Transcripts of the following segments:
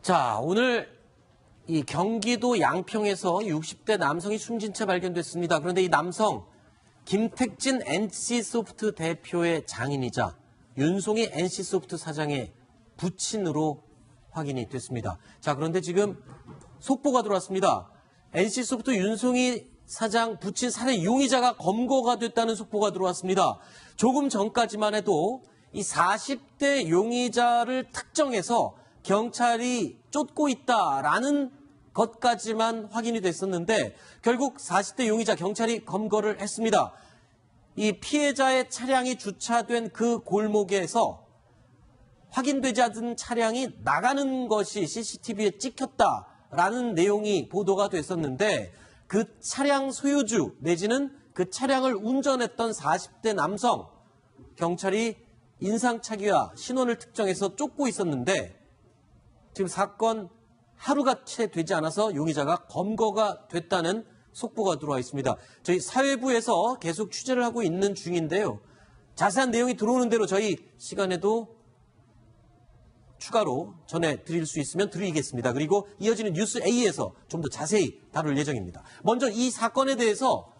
자, 오늘 이 경기도 양평에서 60대 남성이 숨진 채 발견됐습니다. 그런데 이 남성, 김택진 NC소프트 대표의 장인이자 윤송이 NC소프트 사장의 부친으로 확인이 됐습니다. 자, 그런데 지금 속보가 들어왔습니다. NC소프트 윤송이 사장 부친 살해 용의자가 검거가 됐다는 속보가 들어왔습니다. 조금 전까지만 해도 이 40대 용의자를 특정해서 경찰이 쫓고 있다라는 것까지만 확인이 됐었는데 결국 40대 용의자 경찰이 검거를 했습니다. 이 피해자의 차량이 주차된 그 골목에서 확인되지 않은 차량이 나가는 것이 CCTV에 찍혔다라는 내용이 보도가 됐었는데 그 차량 소유주 내지는 그 차량을 운전했던 40대 남성 경찰이 인상착의와 신원을 특정해서 쫓고 있었는데 지금 사건 하루가 채 되지 않아서 용의자가 검거가 됐다는 속보가 들어와 있습니다. 저희 사회부에서 계속 취재를 하고 있는 중인데요. 자세한 내용이 들어오는 대로 저희 시간에도 추가로 전해드릴 수 있으면 드리겠습니다. 그리고 이어지는 뉴스 A에서 좀 더 자세히 다룰 예정입니다. 먼저 이 사건에 대해서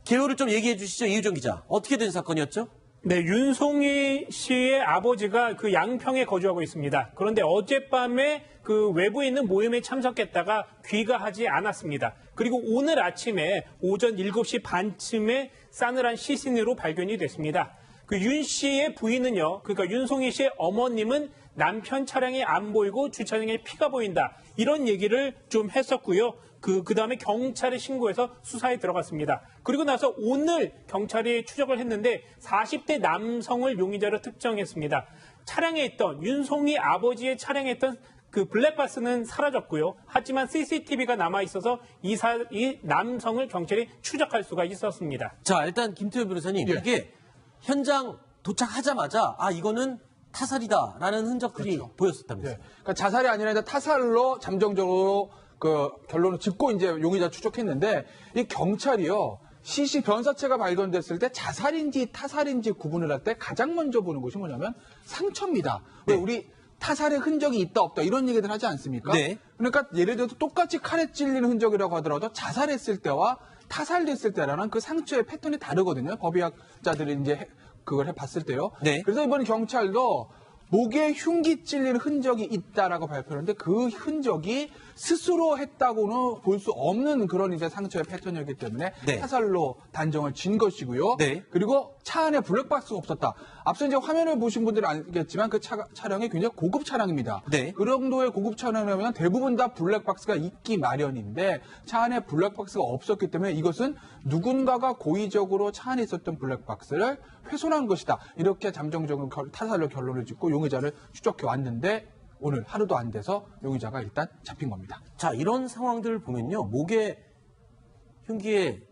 개요를 좀 얘기해 주시죠. 이유정 기자. 어떻게 된 사건이었죠? 네, 윤송이 씨의 아버지가 그 양평에 거주하고 있습니다. 그런데 어젯밤에 그 외부에 있는 모임에 참석했다가 귀가하지 않았습니다. 그리고 오늘 아침에 오전 7시 반쯤에 싸늘한 시신으로 발견이 됐습니다. 그 윤 씨의 부인은요, 그러니까 윤송이 씨의 어머님은 남편 차량이 안 보이고 주차장에 피가 보인다. 이런 얘기를 좀 했었고요. 그 다음에 경찰에 신고해서 수사에 들어갔습니다. 그리고 나서 오늘 경찰이 추적을 했는데 40대 남성을 용의자로 특정했습니다. 차량에 있던 윤송이 아버지의 차량에 있던 그 블랙박스는 사라졌고요. 하지만 CCTV가 남아 있어서 이 남성을 경찰이 추적할 수가 있었습니다. 자, 일단 김태현 변호사님, 이게 현장 도착하자마자 이거는 타살이다라는 흔적들이 보였었다면서요. 네. 그러니까 자살이 아니라 이제 타살로 잠정적으로 그 결론을 짓고 이제 용의자 추적했는데 이 경찰이요. CC 변사체가 발견됐을 때 자살인지 타살인지 구분을 할 때 가장 먼저 보는 것이 뭐냐면 상처입니다. 왜 우리 타살의 흔적이 있다 없다 이런 얘기들 하지 않습니까? 네. 그러니까 예를 들어서 똑같이 칼에 찔리는 흔적이라고 하더라도 자살했을 때와 타살됐을 때라는 그 상처의 패턴이 다르거든요. 법의학자들이 이제 그걸 해봤을 때요. 네. 그래서 이번 경찰도 목에 흉기 찔린 흔적이 있다라고 발표했는데 그 흔적이 스스로 했다고는 볼 수 없는 그런 이제 상처의 패턴이었기 때문에 타살로 단정을 진 것이고요. 네. 그리고 차 안에 블랙박스가 없었다. 앞서 이제 화면을 보신 분들은 알겠지만 그 차량이 굉장히 고급 차량입니다. 네. 그 정도의 고급 차량이면 대부분 다 블랙박스가 있기 마련인데 차 안에 블랙박스가 없었기 때문에 이것은 누군가가 고의적으로 차 안에 있었던 블랙박스를 훼손한 것이다. 이렇게 잠정적으로 타살로 결론을 짓고 용의자를 추적해 왔는데 오늘 하루도 안 돼서 용의자가 일단 잡힌 겁니다. 자, 이런 상황들을 보면요. 목에 흉기에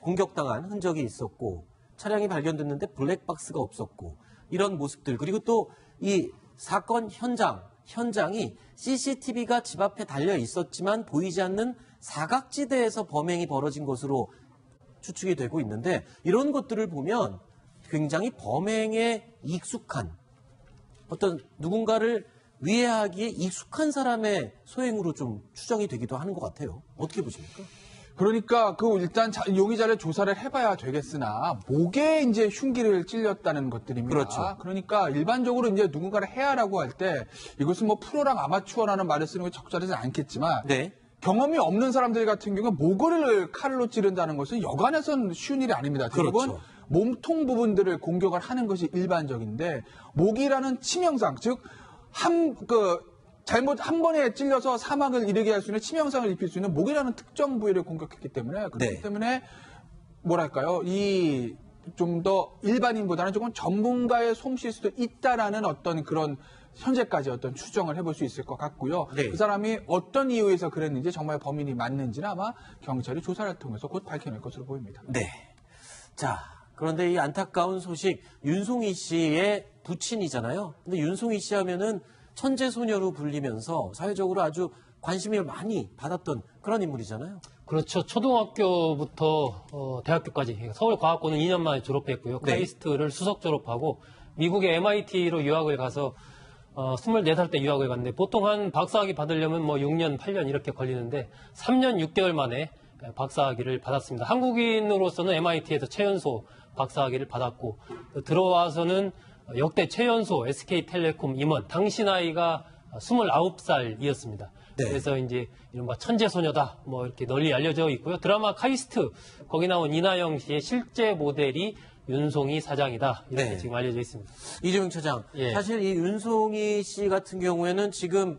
공격당한 흔적이 있었고 차량이 발견됐는데 블랙박스가 없었고 이런 모습들 그리고 또 이 사건 현장이 CCTV가 집 앞에 달려 있었지만 보이지 않는 사각지대에서 범행이 벌어진 것으로 추측이 되고 있는데 이런 것들을 보면 굉장히 범행에 익숙한 어떤 누군가를 위해하기에 익숙한 사람의 소행으로 좀 추정이 되기도 하는 것 같아요. 어떻게 보십니까? 그러니까 일단 용의자를 조사를 해봐야 되겠으나 목에 이제 흉기를 찔렸다는 것들입니다. 그렇죠. 그러니까 일반적으로 이제 누군가를 해야라고 할 때 이것은 뭐 프로랑 아마추어라는 말을 쓰는 게 적절하지 않겠지만 경험이 없는 사람들 같은 경우는 목을 칼로 찌른다는 것은 여간해서는 쉬운 일이 아닙니다. 대부분 그렇죠. 몸통 부분들을 공격을 하는 것이 일반적인데 목이라는 치명상 즉 잘못 한 번에 찔려서 사망을 이르게 할 수 있는 치명상을 입힐 수 있는 목이라는 특정 부위를 공격했기 때문에 그렇기 때문에 뭐랄까요 이 좀 더 일반인보다는 조금 전문가의 솜씨일 수도 있다라는 어떤 그런 현재까지 어떤 추정을 해볼 수 있을 것 같고요. 그 사람이 어떤 이유에서 그랬는지 정말 범인이 맞는지는 아마 경찰이 조사를 통해서 곧 밝혀낼 것으로 보입니다. 네. 자, 그런데 이 안타까운 소식 윤송이 씨의 부친이잖아요. 근데 윤송이 씨 하면은 천재 소녀로 불리면서 사회적으로 아주 관심을 많이 받았던 그런 인물이잖아요. 그렇죠. 초등학교부터 대학교까지 서울과학고는 2년 만에 졸업했고요. 카이스트를 수석 졸업하고 미국의 MIT로 유학을 가서 24살 때 유학을 갔는데 보통 한 박사학위 받으려면 뭐 6년, 8년 이렇게 걸리는데 3년 6개월 만에 박사학위를 받았습니다. 한국인으로서는 MIT에서 최연소 박사학위를 받았고 들어와서는 역대 최연소 SK텔레콤 임원, 당시 나이가 29살이었습니다. 네. 그래서 이제 이른바 천재소녀다 뭐 이렇게 널리 알려져 있고요. 드라마 카이스트 거기 나온 이나영 씨의 실제 모델이 윤송이 사장이다 이렇게 네. 지금 알려져 있습니다. 이재명 차장, 예. 사실 이 윤송이 씨 같은 경우에는 지금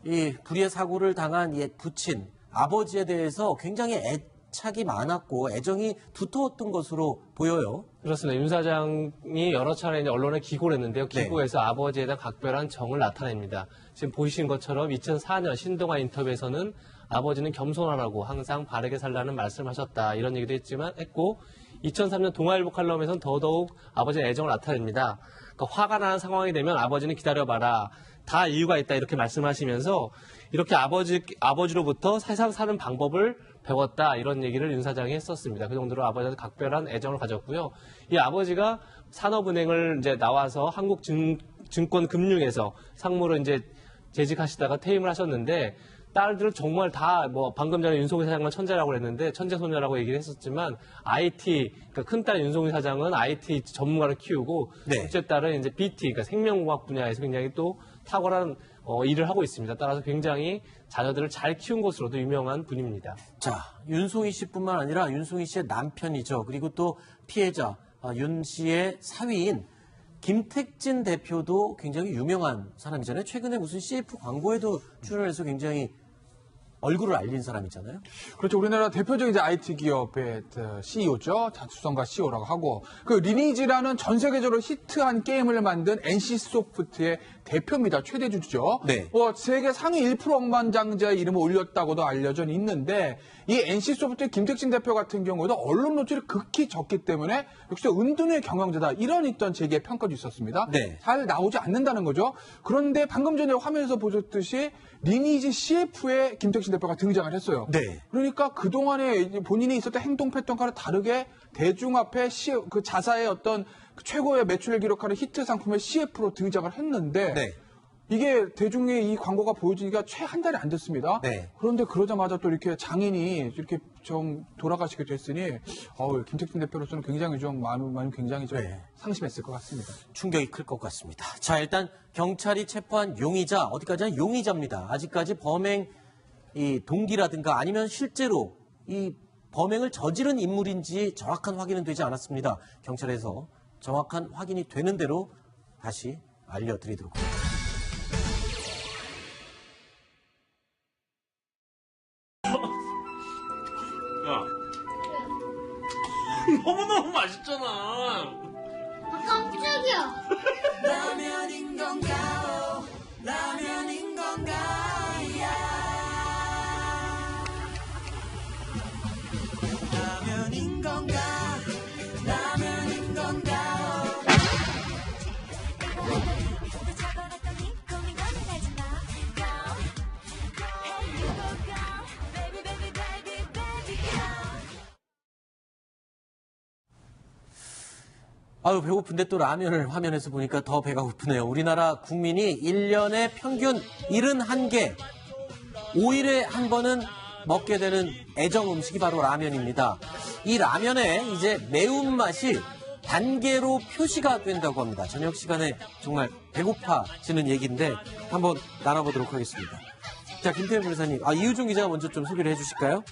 이 불의의 사고를 당한 옛 부친 아버지에 대해서 굉장히 애착이 많았고 애정이 두터웠던 것으로 보여요. 그렇습니다. 윤 사장이 여러 차례 이제 언론에 기고를 했는데요. 기고에서 아버지에 대한 각별한 정을 나타냅니다. 지금 보이신 것처럼 2004년 신동아 인터뷰에서는 아버지는 겸손하라고 항상 바르게 살라는 말씀하셨다. 이런 얘기도 했고 2003년 동아일보 칼럼에서는 더더욱 아버지의 애정을 나타냅니다. 그러니까 화가 나는 상황이 되면 아버지는 기다려봐라. 다 이유가 있다. 이렇게 말씀하시면서 이렇게 아버지로부터 세상 사는 방법을 배웠다. 이런 얘기를 윤 사장이 했었습니다. 그 정도로 아버지한테 각별한 애정을 가졌고요. 이 아버지가 산업은행을 이제 나와서 한국증권금융에서 상무로 이제 재직하시다가 퇴임을 하셨는데 딸들을 정말 다 뭐 방금 전에 윤송이 사장은 천재라고 했는데 천재소녀라고 얘기를 했었지만 IT 그러니까 큰딸 윤송이 사장은 IT 전문가를 키우고 네. 둘째 딸은 이제 BT 그러니까 생명공학 분야에서 굉장히 또 탁월한 일을 하고 있습니다. 따라서 굉장히 자녀들을 잘 키운 것으로도 유명한 분입니다. 자, 윤송이 씨뿐만 아니라 윤송이 씨의 남편이죠. 그리고 또 피해자 윤 씨의 사위인 김택진 대표도 굉장히 유명한 사람이잖아요. 최근에 무슨 CF 광고에도 출연해서 굉장히 얼굴을 알린 사람이잖아요. 그렇죠. 우리나라 대표적인 이제 IT 기업의 CEO죠. 자주성가 CEO라고 하고 그 리니지라는 전 세계적으로 히트한 게임을 만든 NC소프트의 대표입니다. 최대 주주죠. 네. 세계 상위 1% 억만장자의 이름을 올렸다고도 알려져 있는데 이 NC소프트의 김택진 대표 같은 경우도 언론 노출이 극히 적기 때문에 역시 은둔의 경영자다. 이런 있던 제기의 평가도 있었습니다. 네. 잘 나오지 않는다는 거죠. 그런데 방금 전에 화면에서 보셨듯이 리니지 CF에 김택진 대표가 등장을 했어요. 네. 그러니까 그동안에 본인이 있었던 행동 패턴과는 다르게 대중 앞에 그 자사의 어떤 최고의 매출을 기록하는 히트 상품의 CF로 등장을 했는데 네. 이게 대중의 이 광고가 보여지기가 채 한 달이 안 됐습니다. 네. 그런데 그러자마자 또 이렇게 장인이 이렇게 좀 돌아가시게 됐으니 김택진 대표로서는 굉장히 좀 마음이 굉장히 좀 네. 상심했을 것 같습니다. 충격이 클 것 같습니다. 자, 일단 경찰이 체포한 용의자, 어디까지나 용의자입니다. 아직까지 범행 이 동기라든가 아니면 실제로 이 범행을 저지른 인물인지 정확한 확인은 되지 않았습니다. 경찰에서 정확한 확인이 되는 대로 다시 알려드리도록 하겠습니다. 야, 너무너무 맛있잖아. 깜짝이야. 라면인 건가요? 라면인 건가요? 라면인 건가? 라면인 건가요? 아유, 배고픈데 또 라면을 화면에서 보니까 더 배가 고프네요. 우리나라 국민이 1년에 평균 71개, 5일에 한 번은 먹게 되는 애정 음식이 바로 라면입니다. 이 라면에 이제 매운맛이 단계로 표시가 된다고 합니다. 저녁 시간에 정말 배고파지는 얘기인데 한번 나눠보도록 하겠습니다. 자, 김태현 변호사님, 이유중 기자가 먼저 좀 소개를 해주실까요?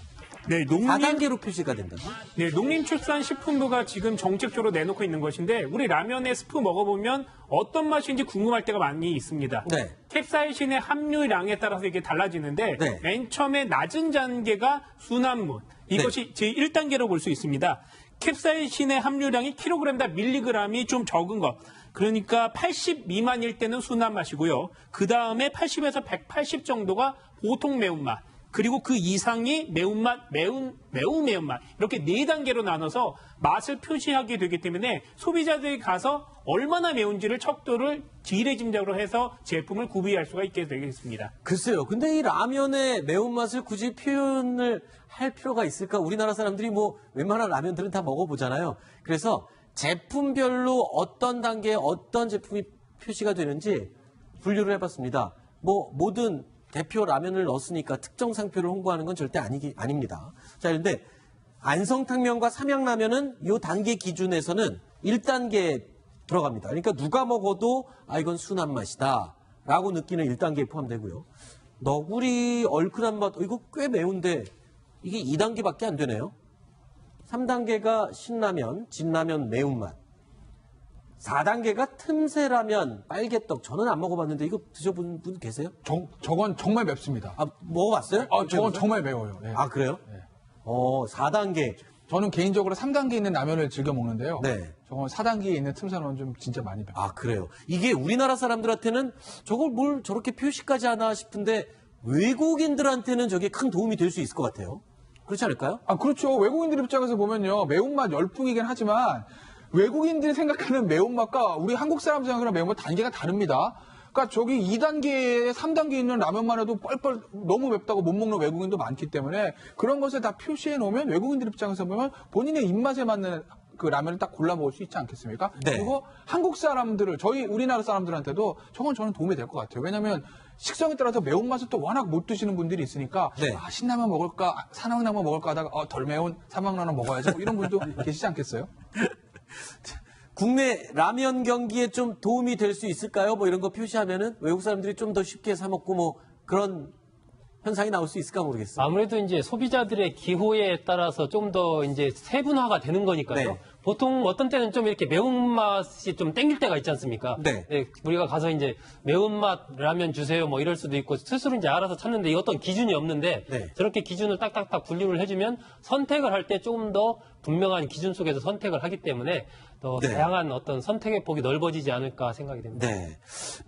네, 4단계로 표시가 된다고? 네, 농림축산식품부가 지금 정책적으로 내놓고 있는 것인데 우리 라면에 스프 먹어보면 어떤 맛인지 궁금할 때가 많이 있습니다. 네. 캡사이신의 함유량에 따라서 이게 달라지는데 네. 맨 처음에 낮은 단계가 순환물 이것이 제1단계로 볼 수 있습니다. 캡사이신의 함유량이 킬로그램당 밀리그램이 좀 적은 것. 그러니까 80 미만일 때는 순한 맛이고요. 그 다음에 80에서 180 정도가 보통 매운맛. 그리고 그 이상이 매운맛, 매운 매운맛 이렇게 4단계로 나눠서 맛을 표시하게 되기 때문에 소비자들이 가서 얼마나 매운지를 척도를 지레짐작으로 해서 제품을 구비할 수가 있게 되겠습니다. 글쎄요. 근데 이 라면의 매운맛을 굳이 표현을 할 필요가 있을까? 우리나라 사람들이 뭐 웬만한 라면들은 다 먹어보잖아요. 그래서 제품별로 어떤 단계에 어떤 제품이 표시가 되는지 분류를 해봤습니다. 뭐 모든 대표 라면을 넣었으니까 특정 상표를 홍보하는 건 절대 아닙니다. 자, 그런데 안성탕면과 삼양라면은 이 단계 기준에서는 1단계에 들어갑니다. 그러니까 누가 먹어도 아 이건 순한 맛이다 라고 느끼는 1단계에 포함되고요. 너구리 얼큰한 맛, 이거 꽤 매운데 이게 2단계밖에 안 되네요. 3단계가 신라면, 진라면 매운맛. 4단계가 틈새라면, 빨개떡. 저는 안 먹어봤는데 이거 드셔본 분 계세요? 저건 정말 맵습니다. 아, 먹어봤어요? 저건 정말 매워요. 네. 아, 그래요? 4단계. 저는 개인적으로 3단계에 있는 라면을 즐겨 먹는데요. 네. 저건 4단계에 있는 틈새는 좀 진짜 많이 매워요. 아, 그래요. 이게 우리나라 사람들한테는 저걸 뭘 저렇게 표시까지 하나 싶은데 외국인들한테는 저게 큰 도움이 될 수 있을 것 같아요. 그렇지 않을까요? 아, 그렇죠. 외국인들 입장에서 보면요. 매운맛 열풍이긴 하지만 외국인들이 생각하는 매운맛과 우리 한국 사람 생각하는 매운맛 단계가 다릅니다. 그러니까 저기 2단계, 3단계에 있는 라면만 해도 뻘뻘 너무 맵다고 못 먹는 외국인도 많기 때문에 그런 것을 다 표시해 놓으면 외국인들 입장에서 보면 본인의 입맛에 맞는 그 라면을 딱 골라 먹을 수 있지 않겠습니까? 네. 그리고 한국 사람들을 우리나라 사람들한테도 저는 도움이 될 것 같아요. 왜냐하면 식성에 따라서 매운맛을 또 워낙 못 드시는 분들이 있으니까 네. 아, 신라면 먹을까, 삼양라면 먹을까 하다가 덜 매운 삼양라면 먹어야지 뭐 이런 분도 계시지 않겠어요? 국내 라면 경기에 좀 도움이 될 수 있을까요? 뭐 이런 거 표시하면은 외국 사람들이 좀 더 쉽게 사 먹고 뭐 그런 현상이 나올 수 있을까 모르겠어요. 아무래도 이제 소비자들의 기호에 따라서 좀 더 이제 세분화가 되는 거니까요. 네. 보통 어떤 때는 좀 이렇게 매운맛이 좀 땡길 때가 있지 않습니까? 네. 우리가 가서 이제 매운맛 라면 주세요 뭐 이럴 수도 있고 스스로 이제 알아서 찾는데 이 어떤 기준이 없는데 네. 저렇게 기준을 딱딱딱 분류를 해주면 선택을 할 때 조금 더 분명한 기준 속에서 선택을 하기 때문에 더 네. 다양한 어떤 선택의 폭이 넓어지지 않을까 생각이 됩니다. 네.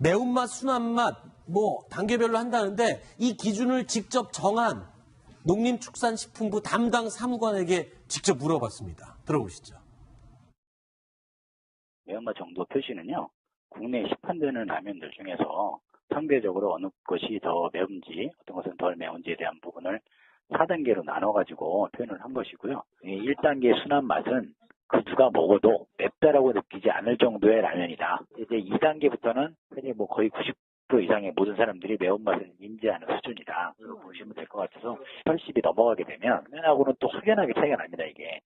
매운맛, 순한맛, 뭐, 단계별로 한다는데 이 기준을 직접 정한 농림축산식품부 담당 사무관에게 직접 물어봤습니다. 들어보시죠. 매운맛 정도 표시는요, 국내에 시판되는 라면들 중에서 상대적으로 어느 것이 더 매운지, 어떤 것은 덜 매운지에 대한 부분을 4단계로 나눠가지고 표현을 한 것이고요. 1단계 순한 맛은 그 누가 먹어도 맵다라고 느끼지 않을 정도의 라면이다. 이제 2단계부터는 흔히 뭐 거의 90% 이상의 모든 사람들이 매운맛을 인지하는 수준이다. 이렇게 보시면 될 것 같아서 80이 넘어가게 되면 라면하고는 또 확연하게 차이가 납니다, 이게.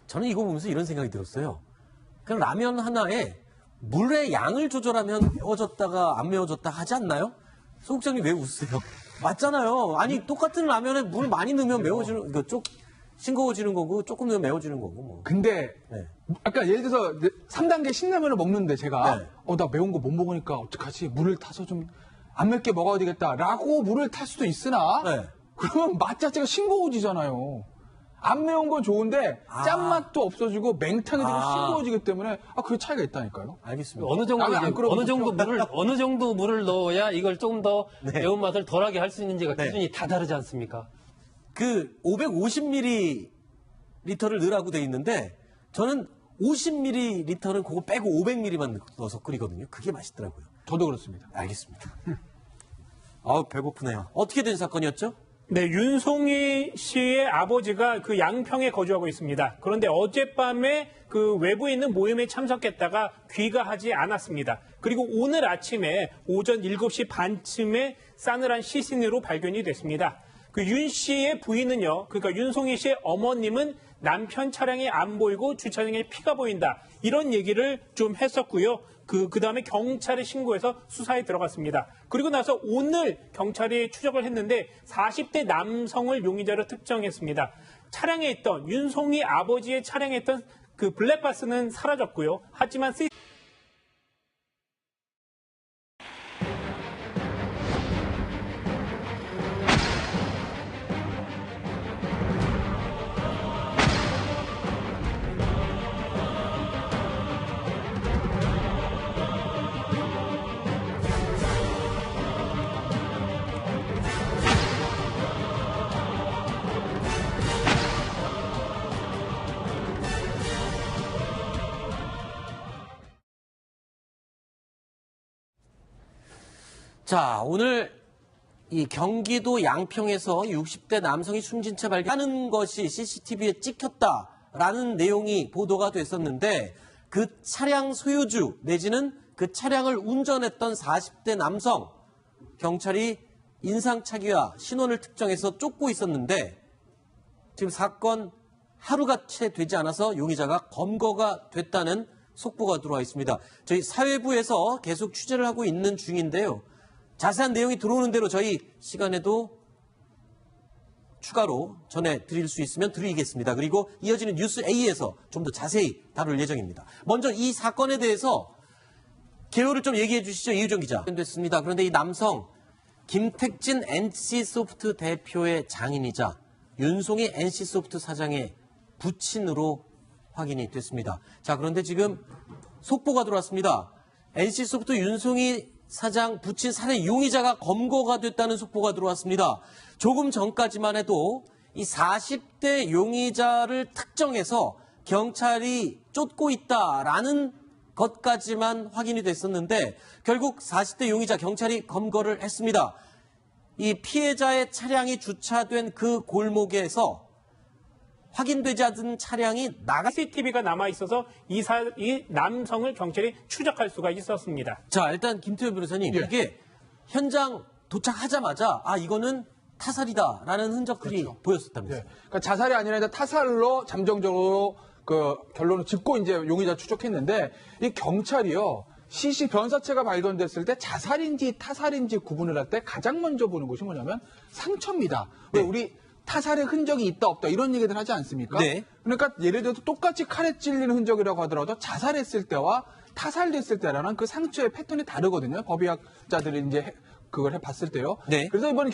저는 이거 보면서 이런 생각이 들었어요. 그냥 라면 하나에 물의 양을 조절하면 매워졌다가 안 매워졌다 하지 않나요? 소국장님 왜 웃으세요? 맞잖아요. 아니 똑같은 라면에 물 많이 넣으면 매워지는, 싱거워지는 거고 조금 넣으면 매워지는 거고. 뭐. 근데 네. 아까 예를 들어서 3단계 신라면을 먹는데 제가 네. 나 매운 거 못 먹으니까 어떡하지? 물을 타서 좀 안 맵게 먹어야 되겠다라고 물을 탈 수도 있으나 네. 그러면 맛 자체가 싱거워지잖아요. 안 매운 건 좋은데 짠맛도 없어지고 맹탕이 되고 싱거워지기 때문에 그게 차이가 있다니까요. 알겠습니다. 어느 정도 라면 안 끓여보셨죠? 어느 정도 물을 넣어야 이걸 좀 더 네. 매운맛을 덜하게 할 수 있는지가 네. 기준이 다 다르지 않습니까? 그 550ml를 넣으라고 돼 있는데 저는 50ml는 그거 빼고 500ml만 넣어서 끓이거든요. 그게 맛있더라고요. 저도 그렇습니다. 알겠습니다. 배고프네요. 어떻게 된 사건이었죠? 네, 윤송희 씨의 아버지가 그 양평에 거주하고 있습니다. 그런데 어젯밤에 그 외부에 있는 모임에 참석했다가 귀가하지 않았습니다. 그리고 오늘 아침에 오전 7시 반쯤에 싸늘한 시신으로 발견이 됐습니다. 그 윤 씨의 부인은요, 그러니까 윤송희 씨의 어머님은 남편 차량이 안 보이고 주차장에 피가 보인다. 이런 얘기를 좀 했었고요. 그 다음에 경찰에 신고해서 수사에 들어갔습니다. 그리고 나서 오늘 경찰이 추적을 했는데 40대 남성을 용의자로 특정했습니다. 차량에 있던 윤송희 아버지의 차량에 있던 그 블랙박스는 사라졌고요. 하지만 자, 오늘 이 경기도 양평에서 60대 남성이 숨진 채 발견하는 것이 CCTV에 찍혔다라는 내용이 보도가 됐었는데 그 차량 소유주 내지는 그 차량을 운전했던 40대 남성 경찰이 인상착의와 신원을 특정해서 쫓고 있었는데 지금 사건 하루가 채 되지 않아서 용의자가 검거가 됐다는 속보가 들어와 있습니다. 저희 사회부에서 계속 취재를 하고 있는 중인데요. 자세한 내용이 들어오는 대로 저희 시간에도 추가로 전해드릴 수 있으면 드리겠습니다. 그리고 이어지는 뉴스 A에서 좀 더 자세히 다룰 예정입니다. 먼저 이 사건에 대해서 개요를 좀 얘기해 주시죠. 이유정 기자. 됐습니다. 그런데 이 남성 김택진 NC소프트 대표의 장인이자 윤송희 NC소프트 사장의 부친으로 확인이 됐습니다. 자, 그런데 지금 속보가 들어왔습니다. NC소프트 윤송희 사장 부친 살해 용의자가 검거가 됐다는 속보가 들어왔습니다. 조금 전까지만 해도 이 40대 용의자를 특정해서 경찰이 쫓고 있다라는 것까지만 확인이 됐었는데 결국 40대 용의자 경찰이 검거를 했습니다. 이 피해자의 차량이 주차된 그 골목에서 확인되지 않은 차량이 CCTV가 남아 있어서 이 남성을 경찰이 추적할 수가 있었습니다. 자, 일단 김태현 변호사님, 예. 이게 현장 도착하자마자 이거는 타살이다라는 흔적들이 보였었다면서요. 네. 그러니까 자살이 아니라 이제 타살로 잠정적으로 그 결론을 짓고 이제 용의자 추적했는데 이 경찰이요. CC 변사체가 발견됐을 때 자살인지 타살인지 구분을 할 때 가장 먼저 보는 것이 뭐냐면 상처입니다. 왜 우리 타살의 흔적이 있다 없다 이런 얘기들 하지 않습니까? 네. 그러니까 예를 들어서 똑같이 칼에 찔리는 흔적이라고 하더라도 자살했을 때와 타살됐을 때라는 그 상처의 패턴이 다르거든요. 법의학자들이 이제 그걸 해봤을 때요. 네. 그래서 이번